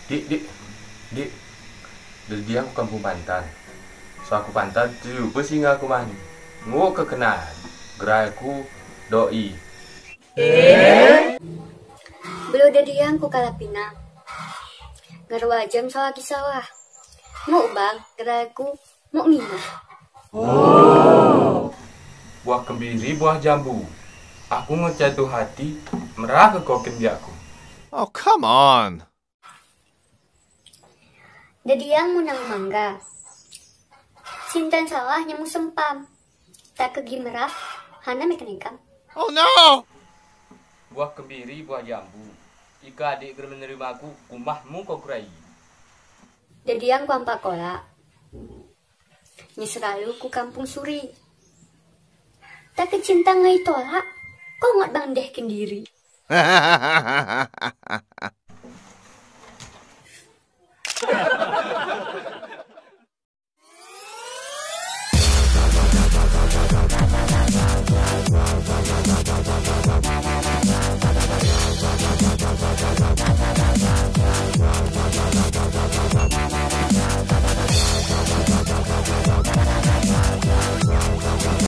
Dik, dik, dari dia aku kampung Pantan. So aku Pantan, lupa singa aku man. Ngo kekenal, gerai aku doi. Belum dari yang ku kalapina. Ngarwa jam sawah kisawah. Mau bang, geraku mau minah. Buah kembiri, buah jambu. Aku ngejatuh hati, merah ke kokin diaku. Oh, come on. Dari yang munang mangga. Sintan sawah nyamu sempam. Tak kegi merah, hana mekanikam. Oh, no. Buah kembiri, buah jambu. Ika adik ger menerima aku, kumahmu kau kurai. Dari yang ku ampak kola. Nyeseralu ku kampung suri. Tak kecinta ngai tolak, kau ngat bang deh kendiri.